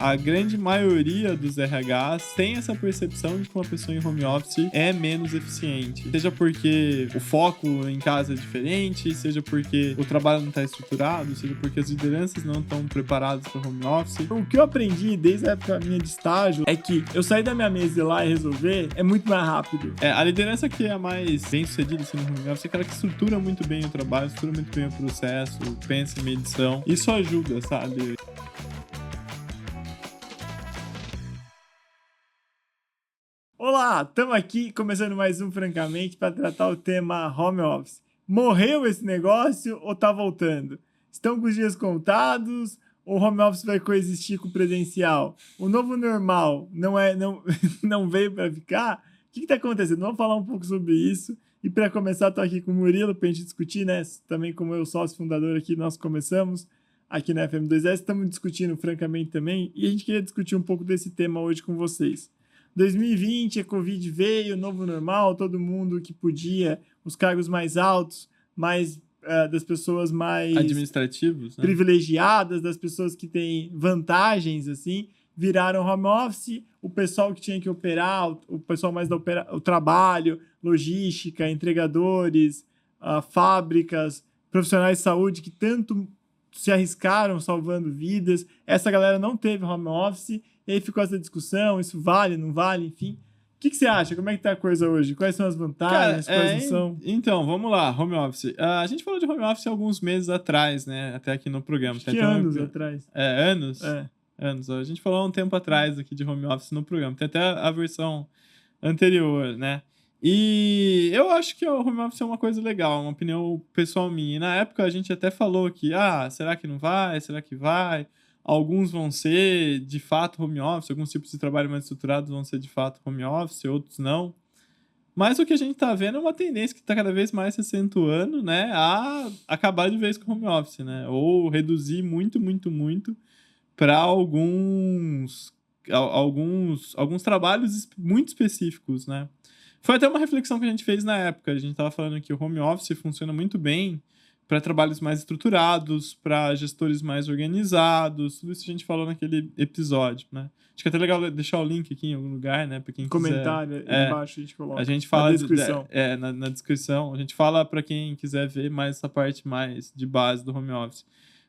A grande maioria dos RHs tem essa percepção de que uma pessoa em home office é menos eficiente. Seja porque o foco em casa é diferente, seja porque o trabalho não está estruturado, seja porque as lideranças não estão preparadas para home office. O que eu aprendi desde a época minha de estágio é que eu sair da minha mesa e ir lá e resolver é muito mais rápido. A liderança que é mais bem sucedida assim, no home office é aquela que estrutura muito bem o trabalho, estrutura muito bem o processo, pensa em medição. Isso ajuda, sabe? Olá, estamos aqui começando mais um Francamente para tratar o tema home office. Morreu esse negócio ou tá voltando? Estão com os dias contados ou o home office vai coexistir com o presencial? O novo normal não veio para ficar? O que está acontecendo? Vamos falar um pouco sobre isso. E para começar, estou aqui com o Murilo para a gente discutir, né? Também como eu, sócio fundador aqui, nós começamos aqui na FM2S. Estamos discutindo francamente também e a gente queria discutir um pouco desse tema hoje com vocês. 2020, a Covid veio, novo normal, todo mundo que podia, os cargos mais altos, mais das pessoas mais administrativos, né? Privilegiadas, das pessoas que têm vantagens, assim, viraram home office. O pessoal que tinha que operar, o pessoal mais o trabalho, logística, entregadores, fábricas, profissionais de saúde que tanto se arriscaram salvando vidas. Essa galera não teve home office. E aí ficou essa discussão, isso vale, não vale, enfim. O que você acha? Como é que tá a coisa hoje? Quais são as vantagens, quais não são? Então, vamos lá, home office. A gente falou de home office alguns meses atrás, né? Até aqui no programa. Que anos atrás? Anos? Anos. A gente falou há um tempo atrás aqui de home office no programa. Tem até a versão anterior, né? E eu acho que o home office é uma coisa legal, uma opinião pessoal minha. E na época a gente até falou que, será que não vai? Será que vai? Alguns vão ser, de fato, home office. Alguns tipos de trabalho mais estruturados vão ser, de fato, home office. Outros não. Mas o que a gente tá vendo é uma tendência que tá cada vez mais se acentuando, né? A acabar de vez com o home office, né? Ou reduzir muito, muito, muito para alguns trabalhos muito específicos, né? Foi até uma reflexão que a gente fez na época. A gente tava falando que o home office funciona muito bem para trabalhos mais estruturados, para gestores mais organizados, tudo isso a gente falou naquele episódio, né? Acho que é até legal deixar o link aqui em algum lugar, né? Para quem comentário quiser. Embaixo a gente coloca. A gente fala na descrição. Na descrição. A gente fala para quem quiser ver mais essa parte mais de base do home office.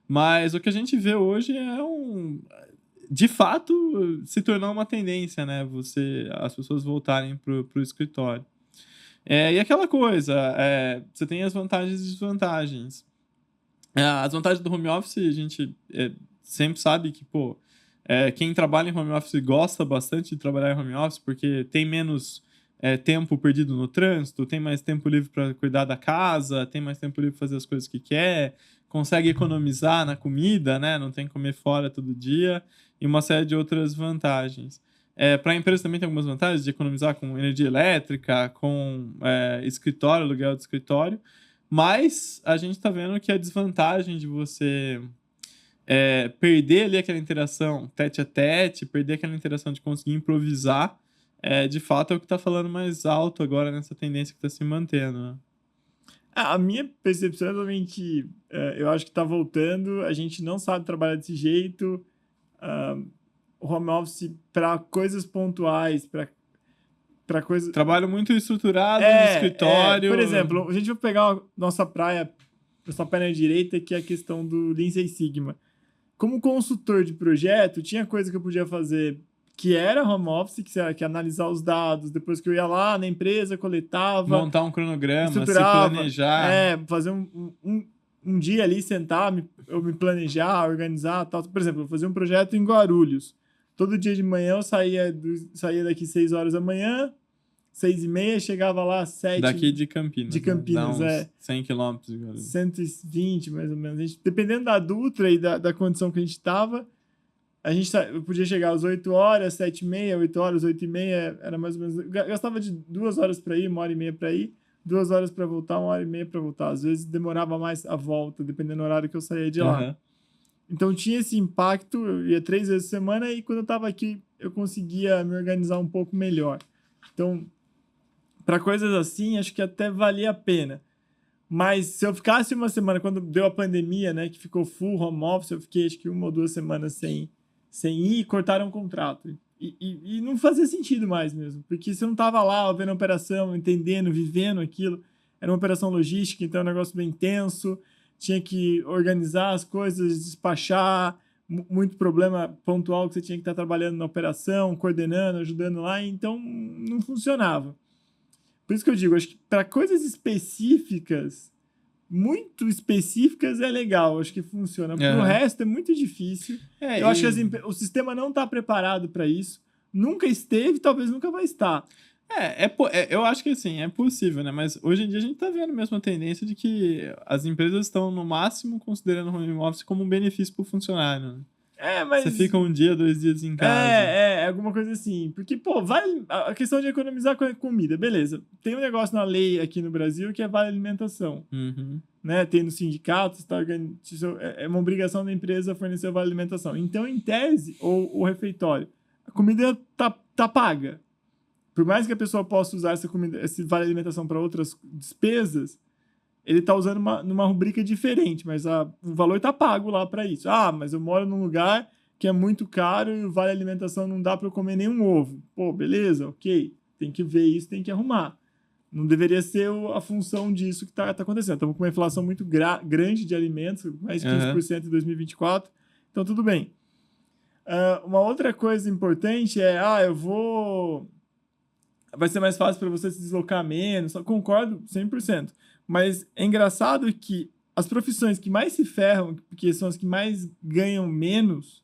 Mas o que a gente vê hoje é de fato, se tornou uma tendência, né? As pessoas voltarem pro escritório. E aquela coisa, você tem as vantagens e desvantagens. As vantagens do home office, a gente sempre sabe que, quem trabalha em home office gosta bastante de trabalhar em home office porque tem menos tempo perdido no trânsito, tem mais tempo livre para cuidar da casa, tem mais tempo livre para fazer as coisas que quer, consegue economizar na comida, né? Não tem que comer fora todo dia, e uma série de outras vantagens. Para a empresa também tem algumas vantagens de economizar com energia elétrica, com escritório, aluguel de escritório, mas a gente está vendo que a desvantagem de você perder ali aquela interação tete a tete, perder aquela interação de conseguir improvisar, de fato é o que está falando mais alto agora nessa tendência que está se mantendo, né? A minha percepção é realmente, eu acho que está voltando, a gente não sabe trabalhar desse jeito, home office para coisas pontuais, para coisas... Trabalho muito estruturado no escritório. Por exemplo, a gente vai pegar a nossa praia direita, que é a questão do Lean Six Sigma. Como consultor de projeto, tinha coisa que eu podia fazer que era home office, que analisar os dados, depois que eu ia lá na empresa, coletava... Montar um cronograma, se planejar. Fazer um dia ali, sentar, eu me planejar, organizar, tal. Por exemplo, eu fazia um projeto em Guarulhos. Todo dia de manhã eu saía daqui 6 horas da manhã, 6h30, chegava lá às 7. Daqui de Campinas. De Campinas, dá uns 100 quilômetros. 120, mais ou menos. Dependendo da Dutra e da condição que a gente estava, eu podia chegar às 8 horas, 7h30, 8 horas, 8h30, era mais ou menos... Gastava de 2 horas para ir, 1h30 para ir, 2 horas para voltar, 1h30 para voltar. Às vezes demorava mais a volta, dependendo do horário que eu saía de lá. Então tinha esse impacto, eu ia 3 vezes por semana e quando eu estava aqui eu conseguia me organizar um pouco melhor. Então, para coisas assim, acho que até valia a pena. Mas se eu ficasse uma semana, quando deu a pandemia, né, que ficou full home office, eu fiquei acho que 1 ou 2 semanas sem sem ir, cortaram o contrato. E não fazia sentido mais mesmo, porque você não estava lá vendo a operação, entendendo, vivendo aquilo. Era uma operação logística, então é um negócio bem tenso, tinha que organizar as coisas, despachar, muito problema pontual que você tinha que estar trabalhando na operação, coordenando, ajudando lá, então não funcionava. Por isso que eu digo, acho que para coisas específicas, muito específicas, é legal, acho que funciona. Para o resto é muito difícil. Eu acho que o sistema não está preparado para isso. Nunca esteve, talvez nunca vai estar. Eu acho que assim, é possível, né? Mas hoje em dia a gente tá vendo mesmo a tendência de que as empresas estão, no máximo, considerando o home office como um benefício pro funcionário, né? Mas... Você fica 1 dia, 2 dias em casa. Alguma coisa assim. Porque, pô, vale a questão de economizar comida, beleza. Tem um negócio na lei aqui no Brasil que é vale alimentação. Né? Tem nos sindicatos, é uma obrigação da empresa fornecer o vale alimentação. Então, em tese, ou o refeitório, a comida tá paga. Por mais que a pessoa possa usar esse vale alimentação para outras despesas, ele está usando numa rubrica diferente, mas o valor está pago lá para isso. Mas eu moro num lugar que é muito caro e o vale alimentação não dá para eu comer nenhum ovo. Pô, beleza, ok. Tem que ver isso, tem que arrumar. Não deveria ser a função disso que está acontecendo. Estamos com uma inflação muito grande de alimentos, mais de 15% em 2024. Então, tudo bem. Uma outra coisa importante é, vai ser mais fácil para você se deslocar menos. Concordo 100%. Mas é engraçado que as profissões que mais se ferram, que são as que mais ganham menos,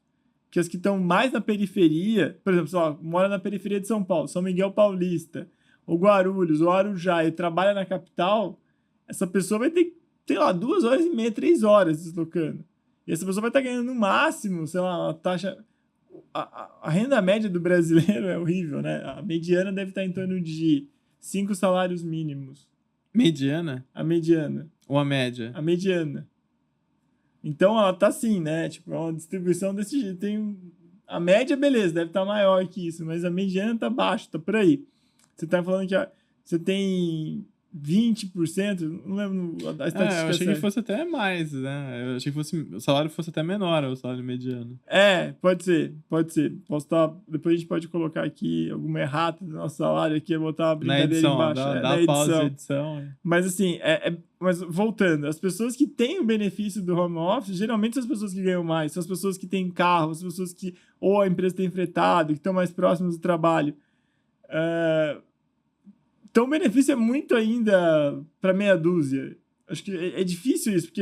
que as que estão mais na periferia, por exemplo, mora na periferia de São Paulo, São Miguel Paulista, ou Guarulhos, ou Arujá, e trabalha na capital, essa pessoa vai ter, 2 horas e meia, 3 horas deslocando. E essa pessoa vai estar ganhando no máximo, uma taxa... A renda média do brasileiro é horrível, né? A mediana deve estar em torno de 5 salários mínimos. Mediana? A mediana. Ou a média? A mediana. Então, ela tá assim, né? Tipo, é uma distribuição desse jeito. A média, beleza, deve estar maior que isso, mas a mediana tá baixa, tá por aí. Você tá falando que você tem 20%, não lembro a estatística. Eu achei que fosse até mais, né? Eu achei que o salário fosse até menor, o salário mediano. Pode ser. Depois a gente pode colocar aqui alguma errata do nosso salário aqui, botar uma brincadeira embaixo. Dá pausa de edição. Mas assim, mas voltando, as pessoas que têm o benefício do home office, geralmente são as pessoas que ganham mais, são as pessoas que têm carro, as pessoas que ou a empresa tem fretado, que estão mais próximas do trabalho. Então, o benefício é muito ainda para meia dúzia. Acho que é difícil isso, porque,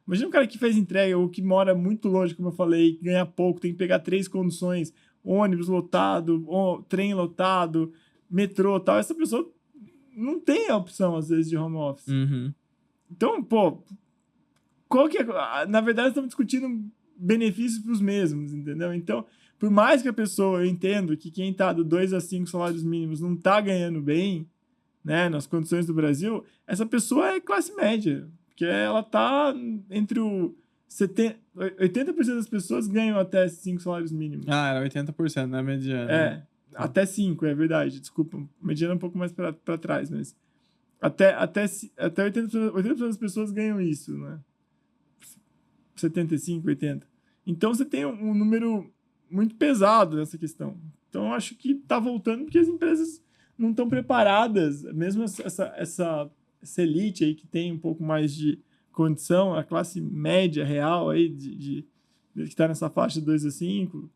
imagina um cara que faz entrega ou que mora muito longe, como eu falei, que ganha pouco, tem que pegar 3 conduções, ônibus lotado, trem lotado, metrô e tal. Essa pessoa não tem a opção, às vezes, de home office. Então, qual que é... Na verdade, estamos discutindo benefícios para os mesmos, entendeu? Então, por mais que a pessoa, eu entendo que quem está do 2 a 5 salários mínimos não está ganhando bem, né, nas condições do Brasil, essa pessoa é classe média, porque ela está entre o 80% das pessoas ganham até 5 salários mínimos. Era 80%, não é mediana. Até 5, é verdade, desculpa, mediana é um pouco mais para trás, mas até 80% das pessoas ganham isso, né? 75, 80. Então você tem um número muito pesado nessa questão. Então eu acho que está voltando porque as empresas não estão preparadas, mesmo essa elite aí que tem um pouco mais de condição, a classe média real aí que está nessa faixa de 2 a 5,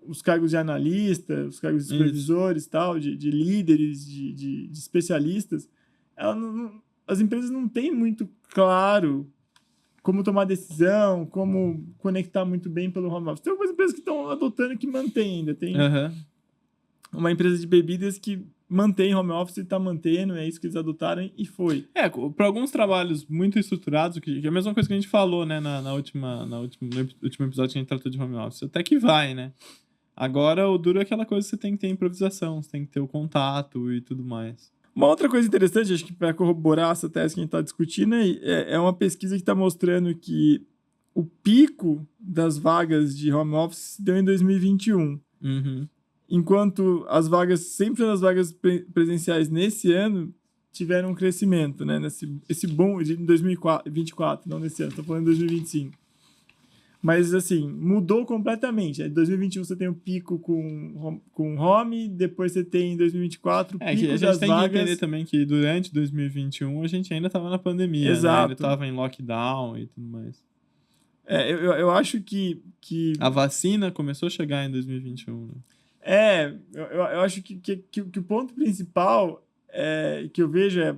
os cargos de analista, os cargos de supervisores, tal, de líderes, de especialistas, as empresas não têm muito claro como tomar decisão, como conectar muito bem pelo home office. Tem algumas empresas que estão adotando e que mantêm ainda. Tem uma empresa de bebidas que mantém home office e está mantendo, é isso que eles adotaram e foi. Para alguns trabalhos muito estruturados, que é a mesma coisa que a gente falou, né, no último episódio que a gente tratou de home office, até que vai, né? Agora, o duro é aquela coisa que você tem que ter improvisação, você tem que ter o contato e tudo mais. Uma outra coisa interessante, acho que para corroborar essa tese que a gente está discutindo, é uma pesquisa que está mostrando que o pico das vagas de home office se deu em 2021. Enquanto sempre as vagas presenciais nesse ano tiveram um crescimento, né? Esse boom de 2024, não nesse ano, estou falando de 2025. Mas, assim, mudou completamente. Em 2021 você tem um pico com home, depois você tem em 2024 o Que pico a gente das tem que entender vagas. também que durante 2021 a gente ainda tava na pandemia, né? Ainda Exato. tava em lockdown e tudo mais. Eu acho que A vacina começou a chegar em 2021, né? eu acho que o ponto principal que eu vejo é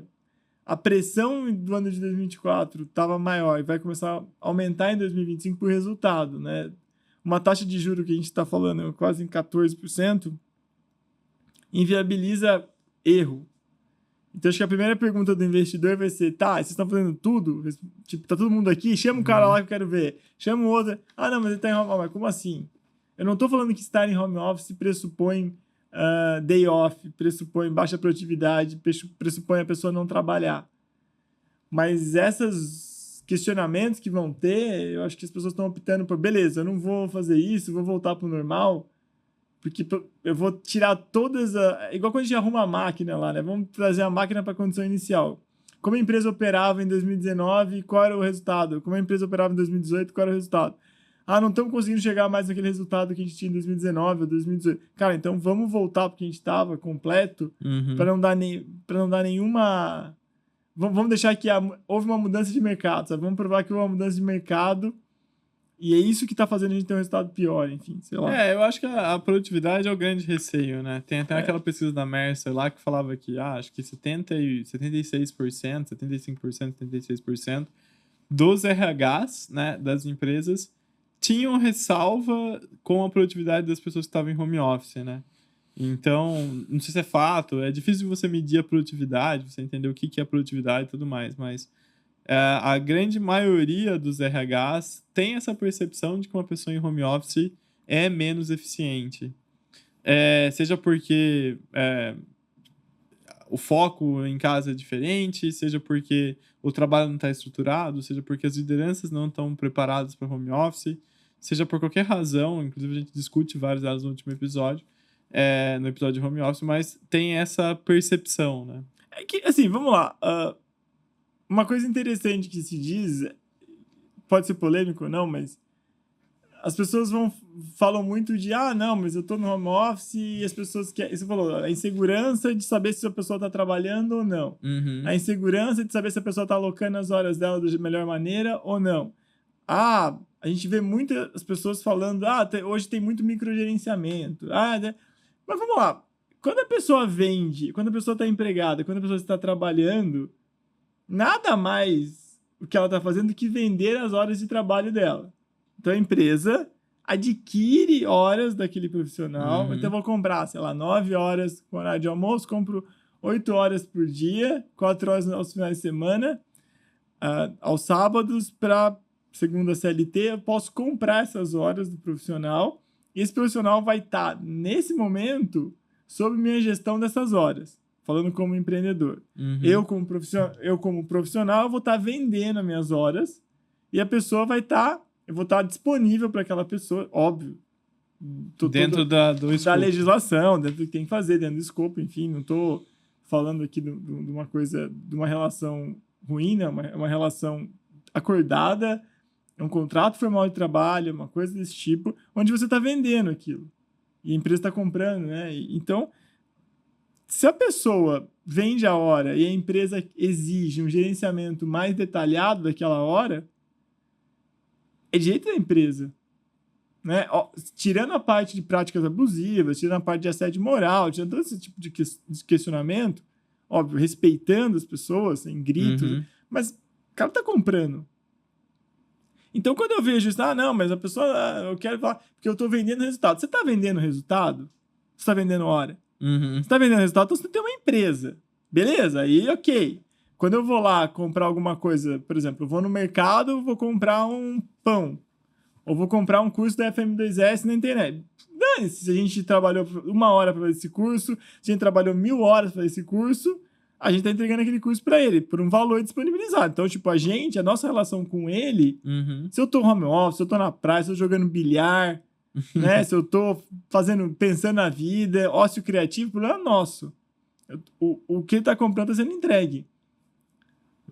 a pressão do ano de 2024 estava maior e vai começar a aumentar em 2025 por resultado, né? Uma taxa de juro que a gente está falando quase em 14% inviabiliza erro. Então, acho que a primeira pergunta do investidor vai ser: tá, vocês estão fazendo tudo? Tipo, tá todo mundo aqui? Chama um cara lá que eu quero ver. Chama o outro. Ah, não, mas ele tá em home office. Mas como assim? Eu não tô falando que estar em home office pressupõe day off, pressupõe baixa produtividade, pressupõe a pessoa não trabalhar. Mas esses questionamentos que vão ter, eu acho que as pessoas estão optando por: beleza, eu não vou fazer isso, vou voltar pro normal. Porque eu vou tirar todas igual quando a gente arruma a máquina lá, né? Vamos trazer a máquina para a condição inicial. Como a empresa operava em 2019, qual era o resultado? Como a empresa operava em 2018, qual era o resultado? Ah, não estamos conseguindo chegar mais naquele resultado que a gente tinha em 2019 ou 2018. Cara, então vamos voltar para o que a gente estava completo para Uhum. não dar nenhuma. Vamos deixar que houve uma mudança de mercado, sabe? Vamos provar que houve uma mudança de mercado e é isso que está fazendo a gente ter um resultado pior, enfim, sei lá. Eu acho que a produtividade é o grande receio, né? Tem até É. aquela pesquisa da Mercer lá que falava que, acho que 76%, 75%, 76% dos RHs, né, das empresas tinham ressalva com a produtividade das pessoas que estavam em home office, né? Então, não sei se é fato, é difícil você medir a produtividade, você entender o que é produtividade e tudo mais, mas a grande maioria dos RHs tem essa percepção de que uma pessoa em home office é menos eficiente. Seja porque o foco em casa é diferente, seja porque o trabalho não está estruturado, seja porque as lideranças não estão preparadas para home office, seja por qualquer razão, inclusive a gente discute várias delas no último episódio, no episódio de home office, mas tem essa percepção, né? É que, assim, vamos lá. Uma coisa interessante que se diz, pode ser polêmico ou não, mas as pessoas falam muito de: ah, não, mas eu tô no home office e as pessoas querem. Você falou, a insegurança de saber se a pessoa tá trabalhando ou não. Uhum. A insegurança de saber se a pessoa tá alocando as horas dela da melhor maneira ou não. Ah, a gente vê muitas pessoas falando: ah, hoje tem muito microgerenciamento. Né? Mas vamos lá. Quando a pessoa vende, quando a pessoa está empregada, quando a pessoa está trabalhando, nada mais o que ela está fazendo do que vender as horas de trabalho dela. Então a empresa adquire horas daquele profissional. Então eu Uhum. vou comprar, sei lá, 9 horas com horário de almoço, compro 8 horas por dia, 4 horas aos finais de semana, aos sábados, para segundo a CLT, eu posso comprar essas horas do profissional e esse profissional vai estar, nesse momento, sob minha gestão dessas horas, falando como empreendedor. Uhum. Eu como profissional, vou estar vendendo as minhas horas e a pessoa vai estar, eu vou estar disponível para aquela pessoa, óbvio, Dentro do da escopo. legislação, dentro do que tem que fazer, dentro do escopo, enfim, não estou falando aqui de uma coisa, de uma relação ruim, né? Uma relação acordada, é um contrato formal de trabalho, uma coisa desse tipo, onde você está vendendo aquilo e a empresa está comprando, né? Então, se a pessoa vende a hora e a empresa exige um gerenciamento mais detalhado daquela hora, é direito da empresa, né? Tirando a parte de práticas abusivas, tirando a parte de assédio moral, tirando todo esse tipo de questionamento, óbvio, respeitando as pessoas, sem gritos, Uhum. mas o cara tá comprando. Então, quando eu vejo isso, não, mas a pessoa, eu quero falar, porque eu tô vendendo resultado. Você tá vendendo resultado? Você tá vendendo hora? Uhum. Você tá vendendo resultado, então você tem uma empresa. Beleza? Aí, ok. Quando eu vou lá comprar alguma coisa, por exemplo, eu vou no mercado, vou comprar um pão. Ou vou comprar um curso da FM2S na internet. Dane-se, se a gente trabalhou 1 hora para fazer esse curso, se a gente trabalhou 1.000 horas para fazer esse curso, a gente tá entregando aquele curso para ele, por um valor disponibilizado. Então, tipo, a nossa relação com ele, Uhum. se eu tô home office, se eu tô na praia, se eu tô jogando bilhar, né? Se eu tô pensando na vida, ócio criativo, o problema é nosso. O que ele tá comprando tá sendo entregue.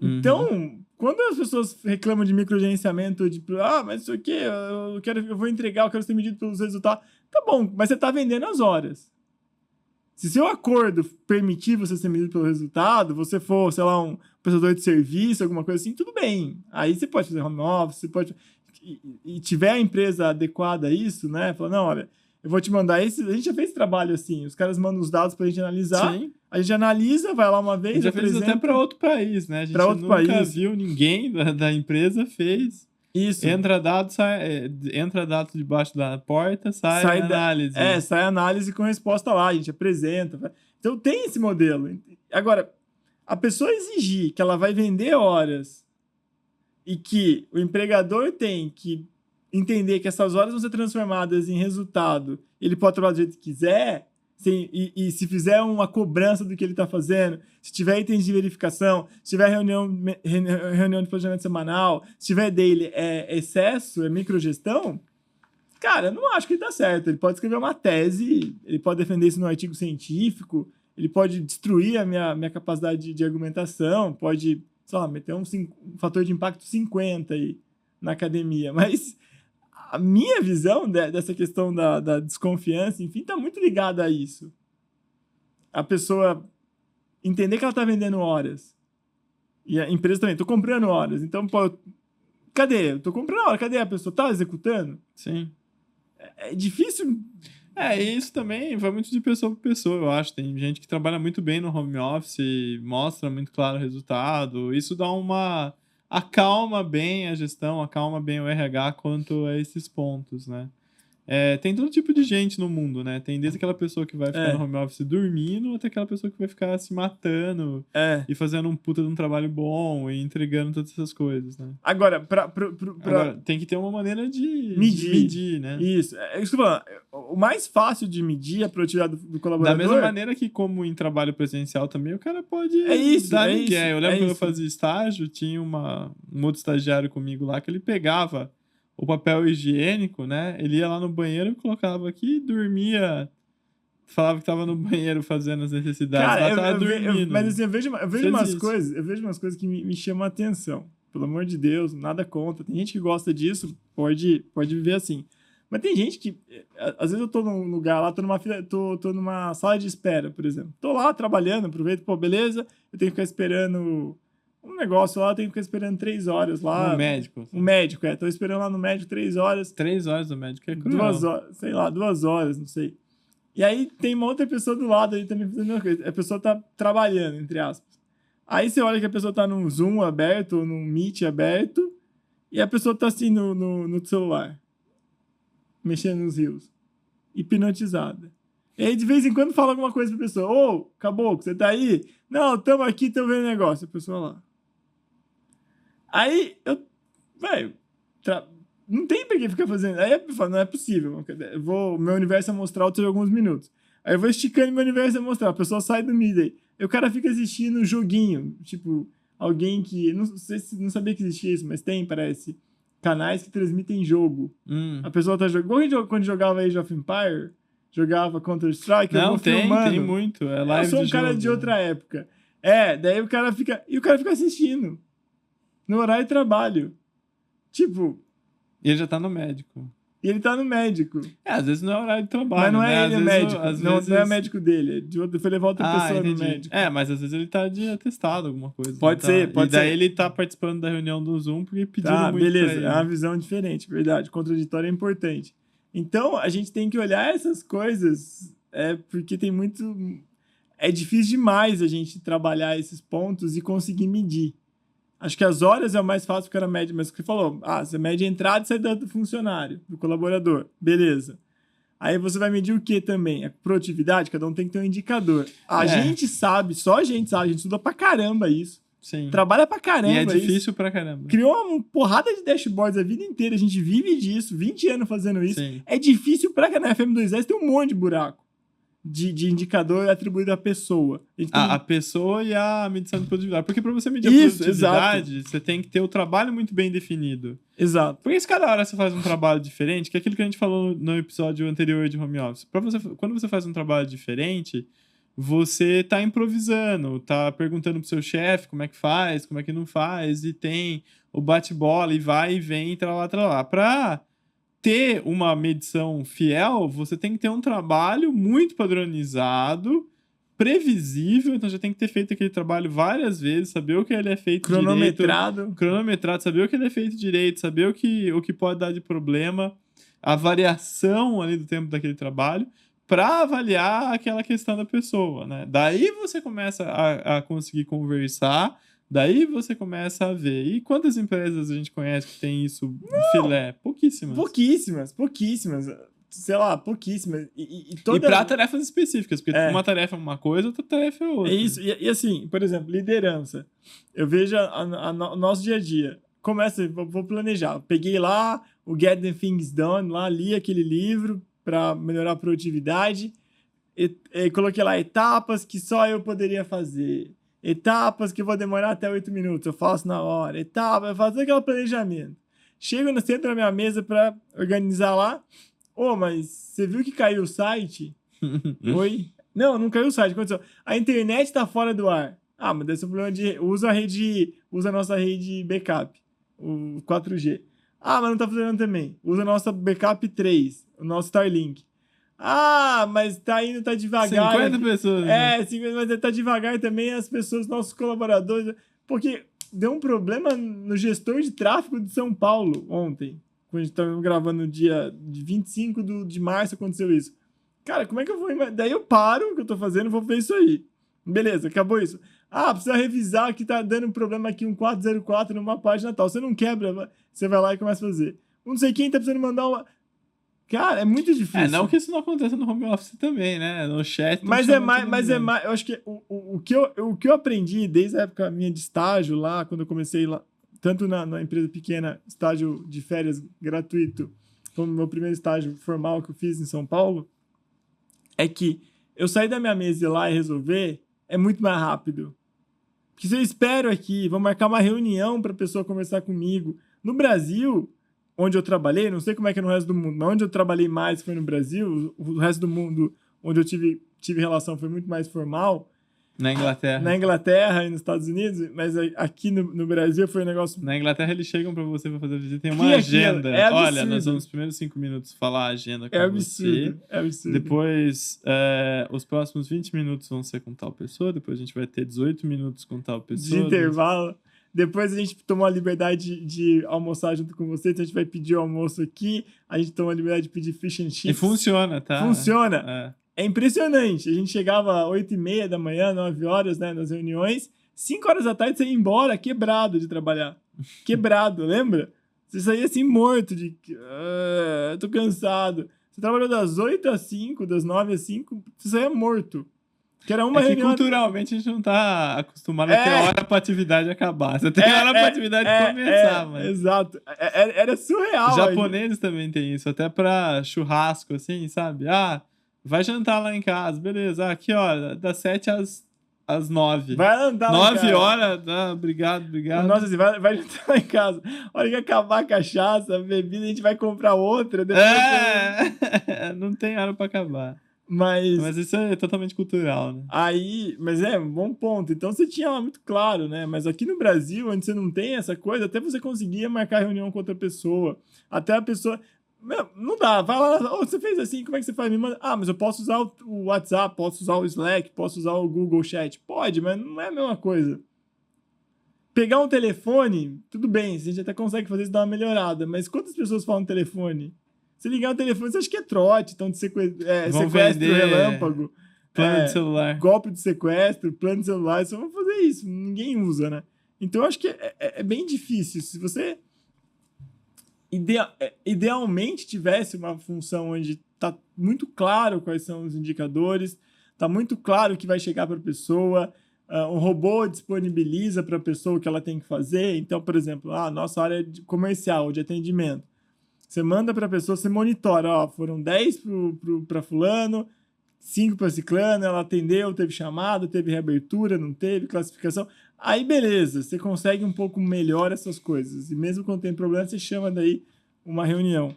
Uhum. Então, quando as pessoas reclamam de microgerenciamento, de, mas isso aqui, eu vou entregar, eu quero ser medido pelos resultados. Tá bom, mas você tá vendendo as horas. Se seu acordo permitir você ser medido pelo resultado, você for, sei lá, um prestador de serviço, alguma coisa assim, tudo bem. Aí você pode fazer home office, você pode... E tiver a empresa adequada a isso, né? Fala, não, olha, eu vou te mandar esse... A gente já fez trabalho assim, os caras mandam os dados pra gente analisar. Sim. A gente analisa, vai lá uma vez, A gente já fez até para outro país, né? A gente nunca viu ninguém da empresa fez. Isso. Entra dado debaixo da porta, sai análise. Sai análise com resposta lá, a gente apresenta. Então tem esse modelo. Agora, a pessoa exigir que ela vai vender horas e que o empregador tem que entender que essas horas vão ser transformadas em resultado, ele pode trabalhar do jeito que quiser, e se fizer uma cobrança do que ele está fazendo, se tiver itens de verificação, se tiver reunião de planejamento semanal, se tiver daily, é excesso, é microgestão, cara, eu não acho que ele tá certo. Ele pode escrever uma tese, ele pode defender isso no artigo científico, ele pode destruir a minha capacidade de argumentação, pode, sei lá, meter um fator de impacto 50 aí na academia, mas a minha visão dessa questão da desconfiança, enfim, tá muito ligada a isso. A pessoa entender que ela tá vendendo horas. E a empresa também, tô comprando horas. Então, pô, cadê? Eu tô comprando hora, cadê a pessoa? Tá executando? Sim. É difícil. Isso também vai muito de pessoa para pessoa, eu acho. Tem gente que trabalha muito bem no home office, mostra muito claro o resultado. Isso dá acalma bem a gestão, acalma bem o RH quanto a esses pontos, né? Tem todo tipo de gente no mundo, né? Tem desde aquela pessoa que vai ficar no home office dormindo, até aquela pessoa que vai ficar se matando e fazendo um puta de um trabalho bom e entregando todas essas coisas, né? Agora, Agora, tem que ter uma maneira de medir, né? Isso. É isso que eu tô falando. O mais fácil de medir a produtividade do colaborador... Da mesma maneira que, como em trabalho presencial também, o cara pode dar ninguém. Eu lembro quando eu fazia estágio, tinha um outro estagiário comigo lá que ele pegava o papel higiênico, né? Ele ia lá no banheiro, colocava aqui, dormia, falava que tava no banheiro fazendo as necessidades, cara, lá tava dormindo. Mas assim, eu vejo umas coisas que me chamam a atenção. Pelo amor de Deus, nada contra. Tem gente que gosta disso, pode viver assim. Mas tem gente que, às vezes eu tô num lugar lá, tô numa sala de espera, por exemplo. Tô lá trabalhando, aproveito, pô, beleza, eu tenho que ficar esperando um negócio lá, eu tenho que ficar esperando 3 horas lá. Um médico. Um médico, tô esperando lá no médico 3 horas. 3 horas do médico é cruel. 2 horas, sei lá, 2 horas, não sei. E aí tem uma outra pessoa do lado aí também fazendo a mesma coisa. A pessoa tá trabalhando, entre aspas. Aí você olha que a pessoa tá num Zoom aberto, ou num Meet aberto, e a pessoa tá assim no celular, mexendo nos rios, hipnotizada. E aí de vez em quando fala alguma coisa pra pessoa: ô, caboclo, você tá aí? Não, tamo aqui, tamo vendo negócio. A pessoa lá. Aí velho, não tem pra que ficar fazendo. Aí eu falo, não é possível. Meu universo amostral tem alguns minutos. Aí eu vou esticando meu universo amostral. A pessoa sai do mid aí. E o cara fica assistindo joguinho. Tipo, alguém que... Não sabia que existia isso, mas tem, parece. Canais que transmitem jogo. A pessoa tá jogando... Quando jogava Age of Empire, jogava Counter-Strike, eu vou filmando. Tem muito. É live eu sou um cara de outra época. Daí o cara fica... E o cara fica assistindo. No horário de trabalho. Tipo... E ele já tá no médico. E ele tá no médico. Às vezes não é horário de trabalho. Mas não é ele o médico. Não é o médico dele. Foi levar outra pessoa entendi. no médico. Mas às vezes ele tá de atestado, alguma coisa. Pode ser. E daí ele tá participando da reunião do Zoom porque pediram muito beleza. pra ele. É uma visão diferente, verdade. Contraditório é importante. Então, a gente tem que olhar essas coisas, porque tem muito... É difícil demais a gente trabalhar esses pontos e conseguir medir. Acho que as horas é o mais fácil porque era média, mas o que você falou, você mede a entrada e saída do funcionário, do colaborador, beleza. Aí você vai medir o que também? A produtividade, cada um tem que ter um indicador. A gente sabe, só a gente estuda pra caramba isso. Sim. Trabalha pra caramba. E é difícil pra caramba. Criou uma porrada de dashboards a vida inteira, a gente vive disso, 20 anos fazendo isso. Sim. É difícil pra caramba. Na FM2S tem um monte de buraco. De indicador atribuído à pessoa. A pessoa e a medição de produtividade. Porque para você medir a produtividade, você tem que ter o trabalho muito bem definido. Exato. Porque se cada hora você faz um trabalho diferente, que é aquilo que a gente falou no episódio anterior de home office. Quando você faz um trabalho diferente, você tá improvisando, tá perguntando pro seu chefe como é que faz, como é que não faz, e tem o bate-bola e vai e vem, tralá, tralá. Pra ter uma medição fiel, você tem que ter um trabalho muito padronizado, previsível, então já tem que ter feito aquele trabalho várias vezes, saber o que ele é feito direito, cronometrado, saber o que ele é feito direito, saber o que pode dar de problema, a variação ali do tempo daquele trabalho, para avaliar aquela questão da pessoa, né? Daí você começa a conseguir conversar, daí você começa a ver. E quantas empresas a gente conhece que tem isso filé? Pouquíssimas. Pouquíssimas. Sei lá, pouquíssimas. E para tarefas específicas, porque uma tarefa é uma coisa, outra tarefa é outra. É isso. E assim, por exemplo, liderança. Eu vejo o nosso dia a dia. Vou planejar. Peguei lá o Get the Things Done, lá li aquele livro para melhorar a produtividade. E coloquei lá etapas que só eu poderia fazer. Etapas que eu vou demorar até 8 minutos, eu faço na hora. Eu faço todo aquele planejamento. Chego no centro da minha mesa para organizar lá. Mas você viu que caiu o site? Oi? Não caiu o site. Aconteceu. A internet tá fora do ar. Mas deve ser um problema de... Usa a nossa rede backup, o 4G. Mas não tá funcionando também. Usa a nossa backup 3, o nosso Starlink. Mas tá devagar. 50 pessoas. Né? 50, mas tá devagar também as pessoas, nossos colaboradores. Porque deu um problema no gestor de tráfego de São Paulo ontem. Quando a gente tava gravando no dia 25 de março, aconteceu isso. Cara, como é que eu vou... Daí eu paro o que eu tô fazendo, vou ver isso aí. Beleza, acabou isso. Precisa revisar que tá dando um problema aqui, um 404 numa página tal. Você não quebra, você vai lá e começa a fazer. Não sei quem tá precisando mandar uma... Cara, é muito difícil. Não que isso não aconteça no home office também, né? No chat... Mas é mais... Eu acho que o que eu aprendi desde a época minha de estágio lá, quando eu comecei lá, tanto na empresa pequena, estágio de férias gratuito, como meu primeiro estágio formal que eu fiz em São Paulo, é que eu sair da minha mesa e ir lá e resolver é muito mais rápido. Porque se eu espero aqui, vou marcar uma reunião para a pessoa conversar comigo. No Brasil, onde eu trabalhei, não sei como é que é no resto do mundo, mas onde eu trabalhei mais foi no Brasil, o resto do mundo onde eu tive relação foi muito mais formal. Na Inglaterra. Na Inglaterra e nos Estados Unidos, mas aqui no Brasil foi um negócio... Na Inglaterra eles chegam pra você pra fazer visita, tem uma agenda. Olha, nós vamos nos primeiros 5 minutos falar a agenda com você. É absurdo. Depois, os próximos 20 minutos vão ser com tal pessoa, depois a gente vai ter 18 minutos com tal pessoa. De intervalo. Depois a gente tomou a liberdade de almoçar junto com você, então a gente vai pedir o almoço aqui, a gente tomou a liberdade de pedir fish and chips. E funciona, tá? Funciona. É impressionante. A gente chegava às 8h30 da manhã, 9 horas, né, nas reuniões. 5 horas da tarde você ia embora, quebrado de trabalhar. Quebrado, lembra? Você saía assim morto, tô cansado. Você trabalhou das 8 às 5, das 9 às 5, você saía morto. Que era uma reunião... culturalmente a gente não tá acostumado a ter hora pra atividade acabar. Você tem hora pra atividade começar, mano. Exato. Era surreal. Os japoneses também tem isso, até pra churrasco, assim, sabe? Vai jantar lá em casa, beleza. Aqui, ó, das 7 às 9. Vai andar 9 horas, obrigado. Nossa, assim, vai jantar lá em casa. A hora que acabar a cachaça, a bebida, a gente vai comprar outra. Não tem hora pra acabar. Mas isso é totalmente cultural, né? Mas é um bom ponto. Então você tinha lá muito claro, né? Mas aqui no Brasil, onde você não tem essa coisa, até você conseguia marcar reunião com outra pessoa. Até a pessoa... Não dá, vai lá, você fez assim, como é que você faz? Me manda. Mas eu posso usar o WhatsApp, posso usar o Slack, posso usar o Google Chat. Pode, mas não é a mesma coisa. Pegar um telefone, tudo bem, a gente até consegue fazer isso, dar uma melhorada, mas quantas pessoas falam no telefone? Se ligar o telefone, você acha que é trote, então de sequestro relâmpago. Plano de celular. Golpe de sequestro, plano de celular, só vão fazer isso, ninguém usa, né? Então eu acho que é bem difícil. Se você... idealmente tivesse uma função onde está muito claro quais são os indicadores, está muito claro o que vai chegar para a pessoa, o robô disponibiliza para a pessoa o que ela tem que fazer. Então, por exemplo, nossa área comercial, de atendimento, você manda para a pessoa, você monitora, foram 10 para fulano, 5 para ciclano, ela atendeu, teve chamada, teve reabertura, não teve, classificação. Aí, beleza, você consegue um pouco melhor essas coisas. E mesmo quando tem problema, você chama daí uma reunião.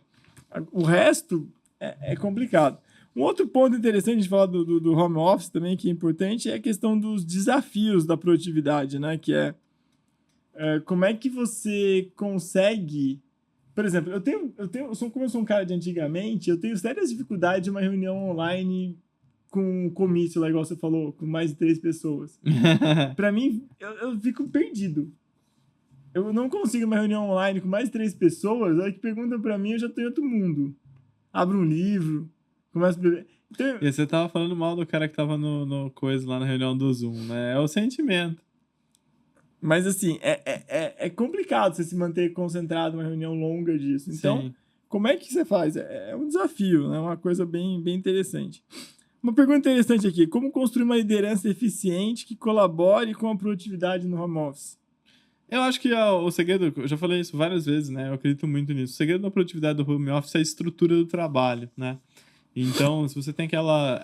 O resto é complicado. Um outro ponto interessante de falar do home office também, que é importante, é a questão dos desafios da produtividade, né? Que como é que você consegue... Por exemplo, como eu sou um cara de antigamente, eu tenho sérias dificuldades de uma reunião online com um comício, lá igual você falou, com mais de 3 pessoas. Pra mim, eu fico perdido. Eu não consigo uma reunião online com mais de 3 pessoas, aí que perguntam pra mim, eu já tô em outro mundo. Abro um livro, começo a beber. Então, E você tava falando mal do cara que tava no coisa lá na reunião do Zoom, né? É o sentimento. mas assim, é complicado você se manter concentrado numa reunião longa disso. Então, Sim. como é que você faz? É um desafio, né? Uma coisa bem interessante. Uma pergunta interessante aqui: como construir uma liderança eficiente que colabore com a produtividade no home office? Eu acho que o segredo, eu já falei isso várias vezes, né? Eu acredito muito nisso. O segredo da produtividade do home office é a estrutura do trabalho, né? Então, se você tem aquela.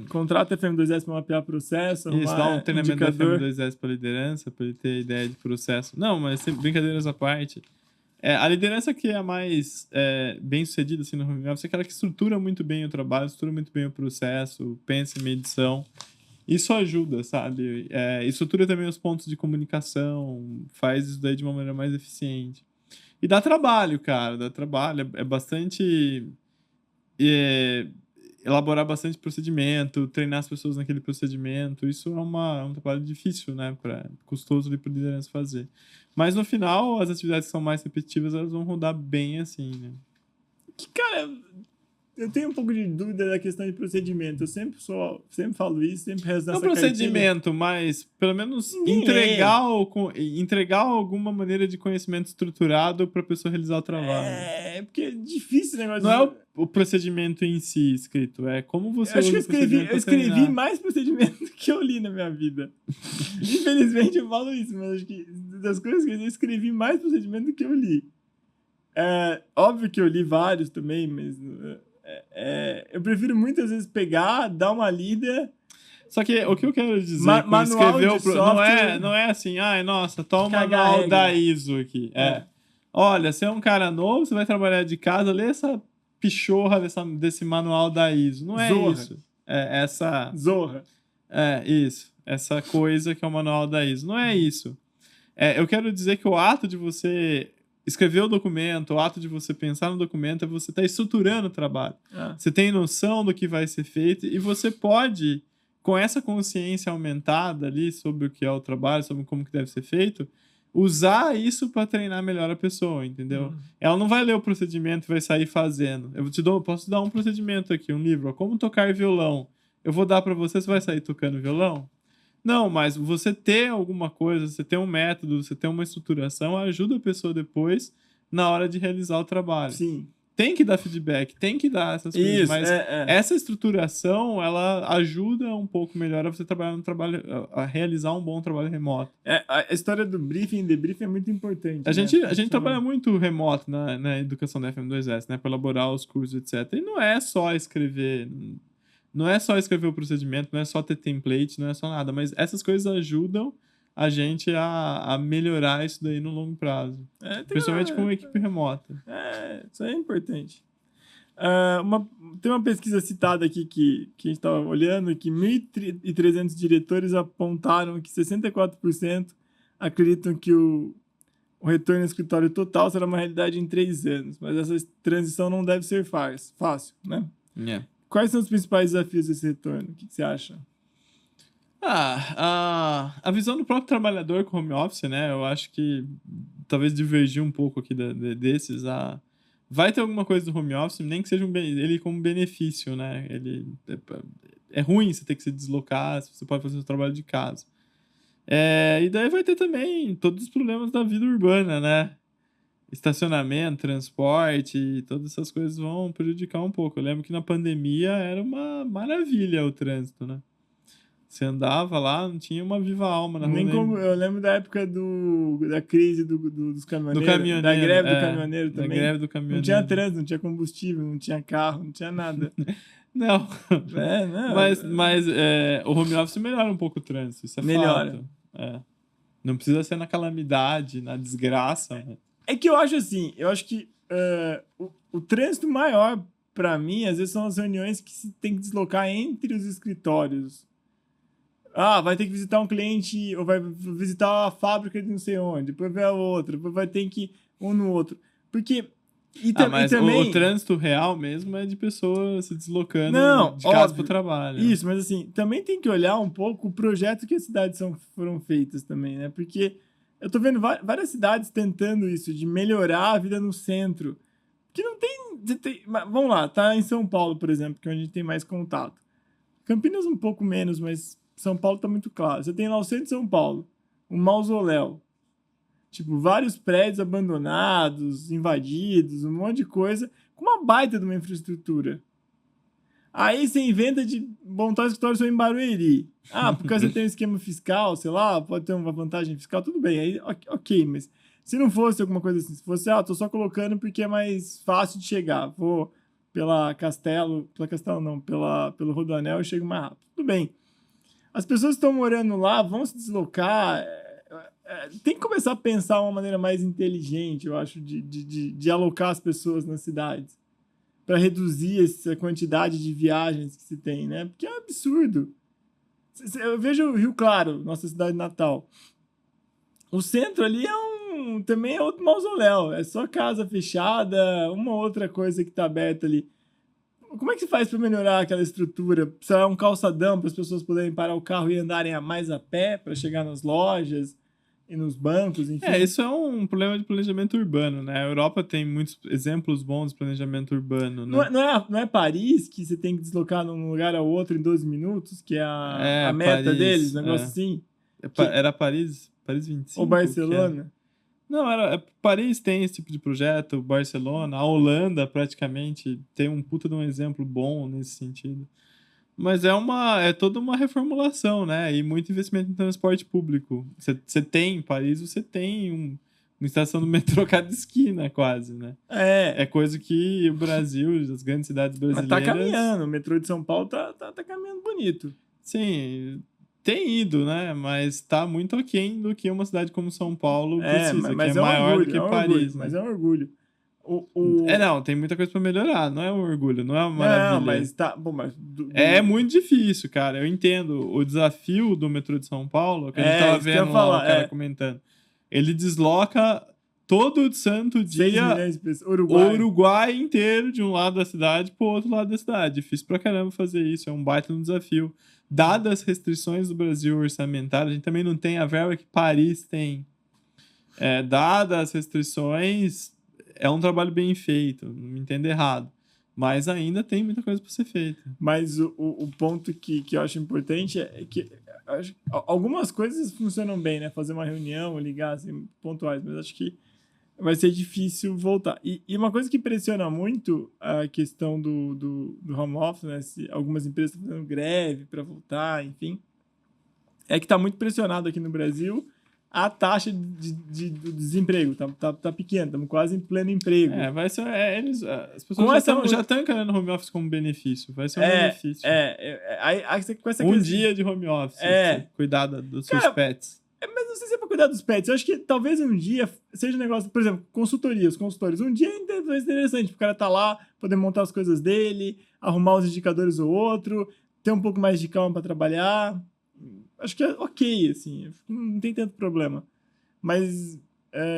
Contrata FM2S para mapear processo, Isso, dá um arrumar treinamento da indicador. FM2S para liderança, para ele ter ideia de processo. Não, mas brincadeiras à parte. A liderança que é mais bem sucedida assim, no home office é aquela que estrutura muito bem o trabalho, estrutura muito bem o processo, pensa em medição. Isso ajuda, sabe? Estrutura também os pontos de comunicação, faz isso daí de uma maneira mais eficiente. E dá trabalho, cara, dá trabalho. É bastante. é, Elaborar bastante procedimento, treinar as pessoas naquele procedimento. Isso é um trabalho difícil, né? Custoso ali para liderança fazer. Mas no final, as atividades que são mais repetitivas, elas vão rodar bem assim, né? Que, cara, eu tenho um pouco de dúvida da questão de procedimento. Eu sempre falo isso, sempre rezo Não nessa cartilha. procedimento, mas pelo menos Ninguém entregar alguma maneira de conhecimento estruturado para a pessoa realizar o trabalho. Porque é difícil o negócio. Não é o procedimento em si escrito, é como você Eu acho que usa o procedimento eu pra escrevi treinar. mais procedimento do que eu li na minha vida. Infelizmente eu falo isso, mas acho que das coisas que eu escrevi mais procedimento do que eu li. Óbvio que eu li vários também, mas eu prefiro muitas vezes pegar, dar uma lida. Só que o que eu quero dizer com Manual escrever de software, não é assim, ai, nossa, toma o cagar manual regra. da ISO aqui. Olha, você é um cara novo, você vai trabalhar de casa, lê essa pichorra desse manual da ISO. Não é Zorra. isso. É essa. Zorra. Isso. Essa coisa que é o manual da ISO. Não é isso. Eu quero dizer que o ato de você escrever o documento, o ato de você pensar no documento, é você estar estruturando o trabalho. Você tem noção do que vai ser feito e você pode, com essa consciência aumentada ali sobre o que é o trabalho, sobre como que deve ser feito, usar isso para treinar melhor a pessoa, entendeu? Ela não vai ler o procedimento e vai sair fazendo. Posso te dar um procedimento aqui, um livro, como tocar violão. Eu vou dar para você, você vai sair tocando violão? Não, mas você ter alguma coisa, você ter um método, você ter uma estruturação, ajuda a pessoa depois na hora de realizar o trabalho. Sim. Tem que dar feedback, tem que dar essas coisas, Isso, mas essa estruturação, ela ajuda um pouco melhor a você trabalhar no trabalho, a realizar um bom trabalho remoto. A história do briefing e debriefing é muito importante. A gente trabalha muito remoto na educação da FM2S, né, para elaborar os cursos, etc. E não é só escrever... Não é só escrever o procedimento, não é só ter template, não é só nada, mas essas coisas ajudam a gente a melhorar isso daí no longo prazo. Principalmente com equipe remota. Isso aí é importante. Tem uma pesquisa citada aqui que a gente estava olhando, que 1.300 diretores apontaram que 64% acreditam que o retorno ao escritório total será uma realidade em 3 anos, mas essa transição não deve ser fácil, né? Quais são os principais desafios desse retorno? O que você acha? A visão do próprio trabalhador com home office, né? Eu acho que talvez divergir um pouco aqui desses. Vai ter alguma coisa do home office, nem que seja ele como benefício, né? É ruim você ter que se deslocar, você pode fazer o seu trabalho de casa. E daí vai ter também todos os problemas da vida urbana, né? Estacionamento, transporte, todas essas coisas vão prejudicar um pouco. Eu lembro que na pandemia era uma maravilha o trânsito, né? Você andava lá, não tinha uma viva alma na rua. Eu lembro da época da crise dos caminhoneiros. Do caminhoneiro. Da greve do caminhoneiro também. Da greve do caminhoneiro. Não tinha trânsito, não tinha combustível, não tinha carro, não tinha nada. Não. Não. Mas o home office melhora um pouco o trânsito, isso é melhora. fato. Não precisa ser na calamidade, na desgraça. É que eu acho assim, que o trânsito maior para mim, às vezes são as reuniões que se tem que deslocar entre os escritórios. Ah, vai ter que visitar um cliente, ou vai visitar a fábrica de não sei onde, depois vai a outra, depois vai ter que ir um no outro. Porque. E Mas também. o trânsito real mesmo é de pessoas se deslocando Não, de casa pro óbvio. trabalho. Isso, mas assim, também tem que olhar um pouco o projeto que as cidades foram feitas também, né? Porque eu tô vendo várias cidades tentando isso, de melhorar a vida no centro. Que não tem. Vamos lá, tá em São Paulo, por exemplo, que é onde a gente tem mais contato. Campinas um pouco menos, mas São Paulo tá muito claro. Você tem lá o centro de São Paulo, um mausoléu. Tipo, vários prédios abandonados, invadidos, um monte de coisa, com uma baita de uma infraestrutura. Aí você inventa de montar um escritório só em Barueri. Ah, porque você tem um esquema fiscal, sei lá, pode ter uma vantagem fiscal, tudo bem. Aí, ok, mas se não fosse alguma coisa assim, se fosse, tô só colocando porque é mais fácil de chegar. Vou pela Castelo não, pelo Rodoanel e chego mais rápido. Tudo bem. As pessoas que estão morando lá vão se deslocar. Tem que começar a pensar uma maneira mais inteligente, eu acho, de alocar as pessoas nas cidades para reduzir essa quantidade de viagens que se tem, né? Porque é um absurdo. Eu vejo o Rio Claro, nossa cidade natal. O centro ali também é outro mausoléu. É só casa fechada, uma outra coisa que tá aberta ali. Como é que se faz para melhorar aquela estrutura? Precisa um calçadão para as pessoas poderem parar o carro e andarem mais a pé para chegar nas lojas e nos bancos, enfim. Isso é um problema de planejamento urbano, né? A Europa tem muitos exemplos bons de planejamento urbano, né? Não é Paris que você tem que deslocar de um lugar ao outro em 12 minutos, que é a meta Paris, deles, um negócio assim? Era Paris 25? Ou Barcelona? Não, Paris tem esse tipo de projeto, Barcelona, a Holanda praticamente tem um puta de um exemplo bom nesse sentido. Mas é toda uma reformulação, né? E muito investimento em transporte público. Você tem, em Paris, você tem uma estação do metrô cada esquina, quase, né? É coisa que o Brasil, as grandes cidades brasileiras... Mas tá caminhando, o metrô de São Paulo tá caminhando bonito. Sim, tem ido, né? Mas tá muito aquém do que uma cidade como São Paulo precisa, mas que é maior orgulho, do que Paris, orgulho, né? Mas é um orgulho. Não, tem muita coisa pra melhorar, não é um orgulho, não é uma maravilha. Não, mas tá... Bom, mas É muito difícil, cara, eu entendo o desafio do metrô de São Paulo, que a gente tava vendo lá o cara comentando. Ele desloca todo santo dia o Uruguai inteiro de um lado da cidade pro outro lado da cidade. Difícil pra caramba fazer isso, é um baita no desafio. Dadas as restrições do Brasil orçamentário, a gente também não tem a verba que Paris tem. Dadas as restrições, é um trabalho bem feito, não me entenda errado. Mas ainda tem muita coisa para ser feita. Mas o ponto que eu acho importante é que algumas coisas funcionam bem, né? Fazer uma reunião, ligar, assim, pontuais, mas acho que vai ser difícil voltar. E uma coisa que pressiona muito a questão do home office, né? Algumas empresas estão fazendo greve para voltar, enfim, é que está muito pressionado aqui no Brasil a taxa do desemprego. Tá pequena, estamos quase em pleno emprego. As pessoas já estão encarando home office como benefício. Vai ser um benefício. Com essa dia de home office. Cuidar dos seus pets. Mas não sei se é pra cuidar dos pets. Eu acho que talvez um dia seja um negócio, por exemplo, consultorias. Um dia é interessante, o cara tá lá, poder montar as coisas dele, arrumar os indicadores ou outro, ter um pouco mais de calma para trabalhar. Acho que é ok, assim, não tem tanto problema. Mas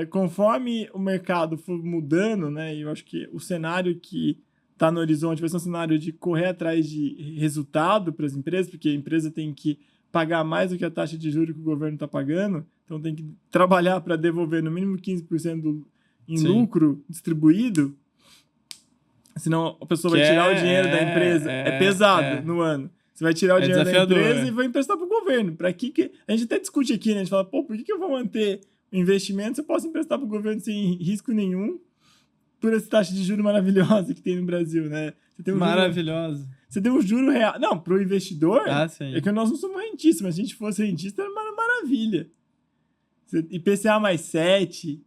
conforme o mercado for mudando, né, eu acho que o cenário que tá no horizonte vai ser um cenário de correr atrás de resultado para as empresas, porque a empresa tem que pagar mais do que a taxa de juros que o governo está pagando, então tem que trabalhar para devolver no mínimo 15% em lucro distribuído, senão a pessoa vai tirar o dinheiro da empresa. É pesado no ano. Você vai tirar o dinheiro da empresa e vai emprestar para o governo. Para que a gente até discute aqui, né? A gente fala, por que eu vou manter o investimento se eu posso emprestar para o governo sem risco nenhum por essa taxa de juros maravilhosa que tem no Brasil, né? Maravilhosa. Você tem um juro real. Não, pro investidor, sim. é que nós não somos rentistas, mas se a gente fosse rentista, era uma maravilha. IPCA mais 7.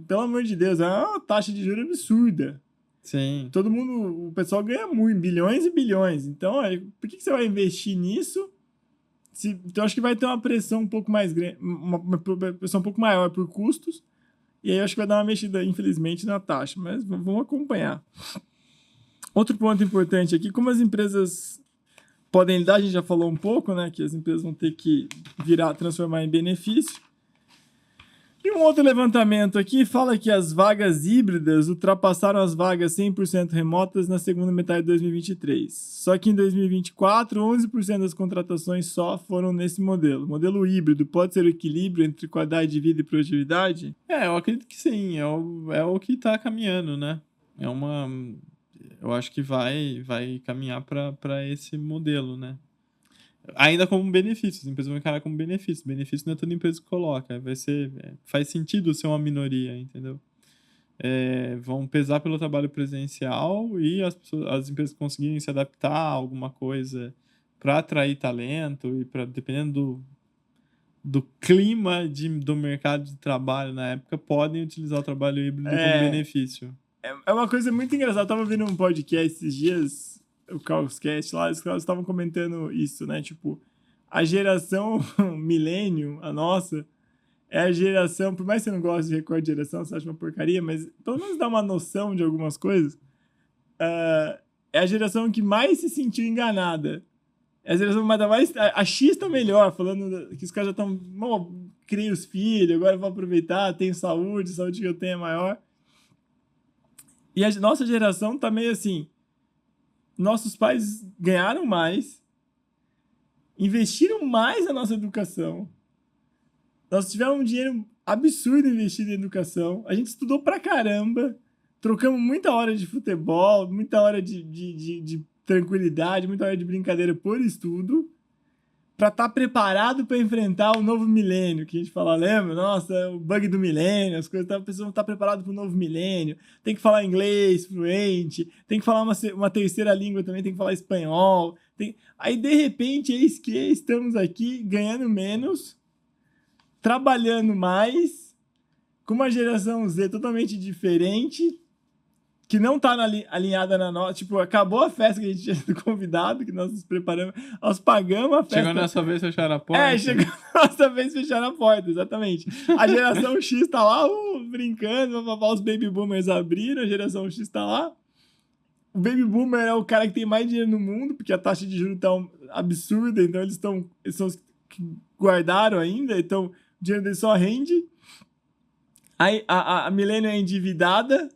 Pelo amor de Deus, é uma taxa de juros absurda. Sim. O pessoal ganha muito, bilhões e bilhões. Então, por que você vai investir nisso? Então, acho que vai ter uma pressão um pouco mais grande, uma pressão um pouco maior por custos. E aí, acho que vai dar uma mexida, infelizmente, na taxa. Mas vamos acompanhar. Outro ponto importante aqui, como as empresas podem lidar, a gente já falou um pouco, né, que as empresas vão ter que transformar em benefício. E um outro levantamento aqui fala que as vagas híbridas ultrapassaram as vagas 100% remotas na segunda metade de 2023. Só que em 2024, 11% das contratações só foram nesse modelo. O modelo híbrido pode ser o equilíbrio entre qualidade de vida e produtividade? Eu acredito que sim, é o que está caminhando, né? Eu acho que vai caminhar para esse modelo, né? Ainda como benefício, as empresas vão encarar como benefício. Benefício não é toda empresa que coloca, faz sentido ser uma minoria, entendeu? Vão pesar pelo trabalho presencial e as empresas conseguirem se adaptar a alguma coisa para atrair talento e dependendo do clima do mercado de trabalho na época, podem utilizar o trabalho híbrido como benefício. É uma coisa muito engraçada. Eu tava ouvindo um podcast esses dias, o Caoscast lá, os caras estavam comentando isso, né? Tipo, a geração milênio, a nossa, é a geração, por mais que você não goste de recorde de geração, você acha uma porcaria, mas pelo menos dá uma noção de algumas coisas. É a geração que mais se sentiu enganada. É a geração mais. A X tá melhor, falando que os caras já estão. Criei os filhos, agora eu vou aproveitar, tenho saúde, saúde que eu tenho é maior. E a nossa geração tá meio assim. Nossos pais ganharam mais, investiram mais na nossa educação. Nós tivemos um dinheiro absurdo investido em educação. A gente estudou pra caramba. Trocamos muita hora de futebol, muita hora de tranquilidade, muita hora de brincadeira por estudo, para estar preparado para enfrentar o novo milênio, que a gente fala, lembra? Nossa, o bug do milênio, as coisas, a pessoa não está preparada para o novo milênio, tem que falar inglês fluente, tem que falar uma terceira língua também, tem que falar espanhol. Aí, de repente, eis que estamos aqui ganhando menos, trabalhando mais, com uma geração Z totalmente diferente, que não tá alinhada na nossa. Tipo, acabou a festa que a gente tinha sido convidado, que nós nos preparamos, nós pagamos a festa. Chegou nossa vez fecharam a porta. Chegou nossa vez fecharam a porta, exatamente. A geração X tá lá, brincando, os baby boomers abriram, a geração X tá lá. O baby boomer é o cara que tem mais dinheiro no mundo, porque a taxa de juros tá absurda, então eles são os que guardaram ainda, então o dinheiro deles só rende. Aí a milênio é endividada,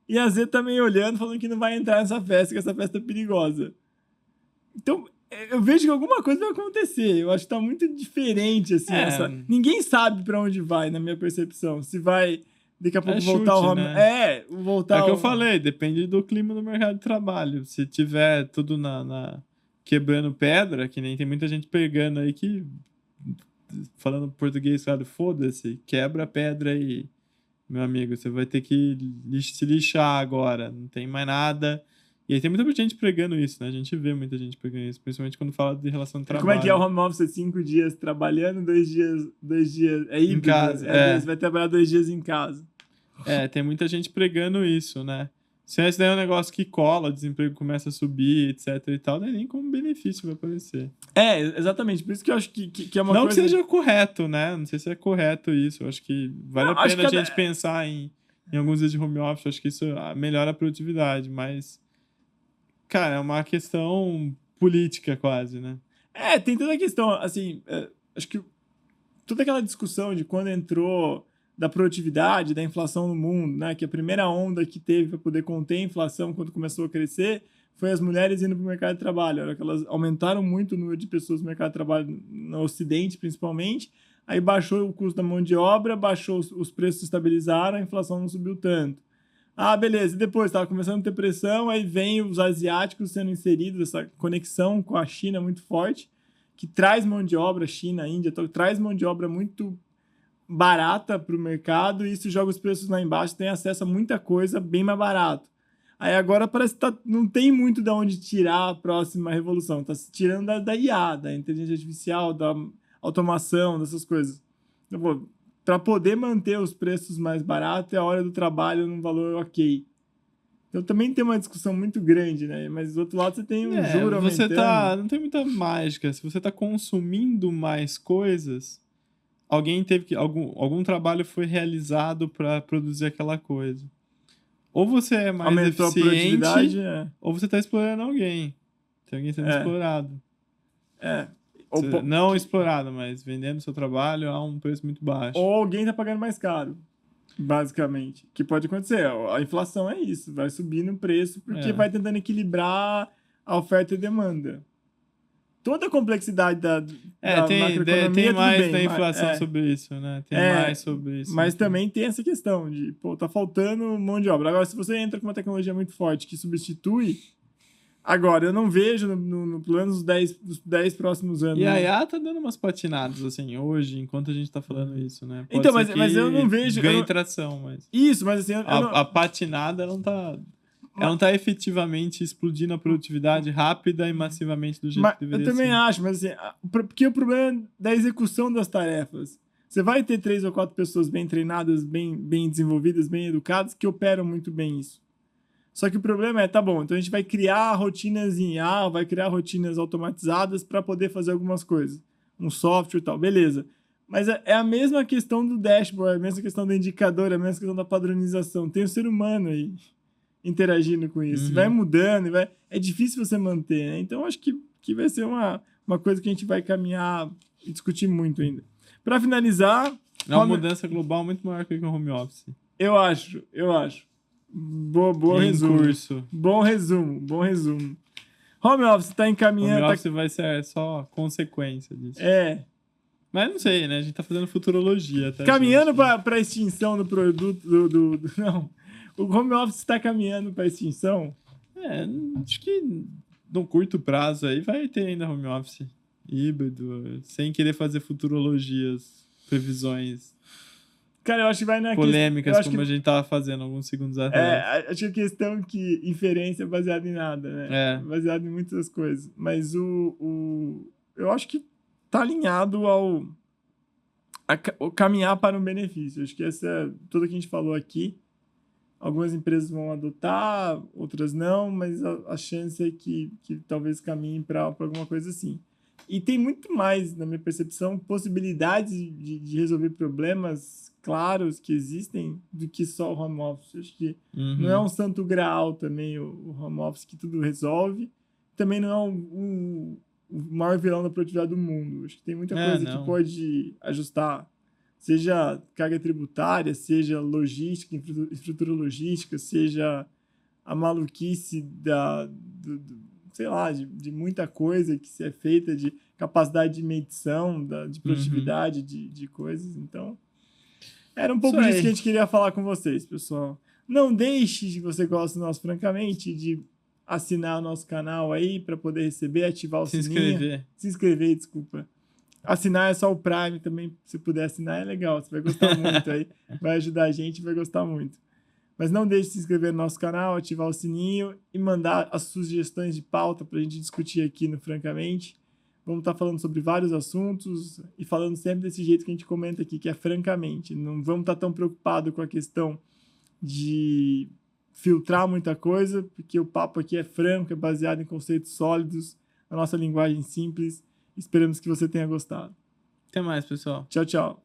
e a Z também olhando, falando que não vai entrar nessa festa, que essa festa é perigosa. Então, eu vejo que alguma coisa vai acontecer. Eu acho que tá muito diferente, assim. Ninguém sabe pra onde vai, na minha percepção. Se vai, daqui a pouco, voltar chute, o home... né? voltar o que eu falei, depende do clima do mercado de trabalho. Se tiver tudo quebrando pedra, que nem tem muita gente pegando aí que, falando português, claro, foda-se, quebra a pedra aí. Meu amigo, você vai ter que se lixar agora, não tem mais nada. E aí tem muita gente pregando isso, né? A gente vê muita gente pregando isso, principalmente quando fala de relação de trabalho. Como é que é o home office? 5 dias trabalhando, 2 dias... É híbrido? Em casa, Você vai trabalhar 2 dias em casa. Tem muita gente pregando isso, né? Se esse daí é um negócio que cola, o desemprego começa a subir, etc e tal, não é nem como benefício vai aparecer. Exatamente. Por isso que eu acho que é uma coisa... Não que seja correto, né? Não sei se é correto isso. Eu acho que vale a pena a gente pensar em alguns dias de home office. Eu acho que isso melhora a produtividade, mas... Cara, é uma questão política quase, né? Tem toda a questão, assim... acho que toda aquela discussão de quando entrou da produtividade, da inflação no mundo, né? Que a primeira onda que teve para poder conter a inflação quando começou a crescer foi as mulheres indo para o mercado de trabalho. Era que elas aumentaram muito o número de pessoas no mercado de trabalho no Ocidente, principalmente. Aí baixou o custo da mão de obra, baixou os preços, se estabilizaram, a inflação não subiu tanto. Beleza. E depois estava começando a ter pressão, aí vem os asiáticos sendo inseridos, essa conexão com a China muito forte, que traz mão de obra, China, Índia, traz mão de obra muito barata para o mercado, e isso joga os preços lá embaixo, tem acesso a muita coisa bem mais barato. Aí agora parece que não tem muito de onde tirar a próxima revolução. Está se tirando da IA, da inteligência artificial, da automação, dessas coisas. Então, para poder manter os preços mais baratos, é a hora do trabalho num valor ok. Então também tem uma discussão muito grande, né? Mas do outro lado você tem um juro aumentando. Não tem muita mágica. Se você está consumindo mais coisas, alguém teve que... Algum trabalho foi realizado para produzir aquela coisa. Ou você é mais Aumentou a produtividade, eficiente, ou você tá explorando alguém. Tem alguém sendo explorado. Não explorado, mas vendendo seu trabalho a um preço muito baixo. Ou alguém tá pagando mais caro, basicamente. Que pode acontecer. A inflação é isso. Vai subindo o preço porque vai tentando equilibrar a oferta e demanda. Toda a complexidade da macroeconomia, tem mais tudo bem, da inflação sobre isso, né? Tem mais sobre isso. Mas também tem essa questão de, tá faltando mão de obra. Agora, se você entra com uma tecnologia muito forte que substitui, agora, eu não vejo, pelo menos os 10 próximos anos. E a IA tá dando umas patinadas, assim, hoje, enquanto a gente tá falando isso, né? Pode então, mas eu não vejo... Ganhe tração, mas... Isso, mas assim... A patinada não tá... Ela não tá efetivamente explodindo a produtividade rápida e massivamente do jeito que deveria ser. Eu também acho, mas assim, porque o problema é da execução das tarefas. Você vai ter 3 ou 4 pessoas bem treinadas, bem desenvolvidas, bem educadas, que operam muito bem isso. Só que o problema é, tá bom, então a gente vai criar rotinas em IA, vai criar rotinas automatizadas para poder fazer algumas coisas. Um software e tal, beleza. Mas é a mesma questão do dashboard, a mesma questão do indicador, a mesma questão da padronização. Tem o ser humano aí interagindo com isso. Vai mudando, é difícil você manter, né? Então, acho que vai ser uma coisa que a gente vai caminhar e discutir muito ainda. Para finalizar... É uma mudança global muito maior que o home office. Eu acho. Bom resumo. Curso. Bom resumo. Home office está encaminhando... Home office vai ser só consequência disso. Mas não sei, né? A gente tá fazendo futurologia. Tá, caminhando para a extinção do produto... Não... O home office está caminhando para a extinção? Acho que no curto prazo aí vai ter ainda home office híbrido, sem querer fazer futurologias, previsões. Cara, eu acho que vai na polêmicas, como a gente tava fazendo alguns segundos atrás. Acho que a questão que inferência é baseada em nada, né? Baseada em muitas coisas. Mas eu acho que tá alinhado ao caminhar para um benefício. Acho que essa tudo que a gente falou aqui. Algumas empresas vão adotar, outras não, mas a chance é que talvez caminhem para alguma coisa assim. E tem muito mais, na minha percepção, possibilidades de resolver problemas claros que existem do que só o home office. Acho que não é um santo graal também o home office que tudo resolve. Também não é o maior vilão da produtividade do mundo. Acho que tem muita coisa que pode ajustar. Seja carga tributária, seja logística, infraestrutura logística, seja a maluquice sei lá, de muita coisa que se é feita, de capacidade de medição, de produtividade de coisas. Então, era um pouco disso que a gente queria falar com vocês, pessoal. Não deixe, se você gosta do nosso Francamente, de assinar o nosso canal aí para poder receber, ativar o sininho. Se inscrever, desculpa. Assinar é só o Prime também, se puder assinar é legal, você vai gostar muito aí, vai ajudar a gente, vai gostar muito. Mas não deixe de se inscrever no nosso canal, ativar o sininho e mandar as sugestões de pauta para a gente discutir aqui no Francamente. Vamos estar falando sobre vários assuntos e falando sempre desse jeito que a gente comenta aqui, que é francamente. Não vamos estar tão preocupados com a questão de filtrar muita coisa, porque o papo aqui é franco, é baseado em conceitos sólidos, a nossa linguagem simples. Esperamos que você tenha gostado. Até mais, pessoal. Tchau, tchau.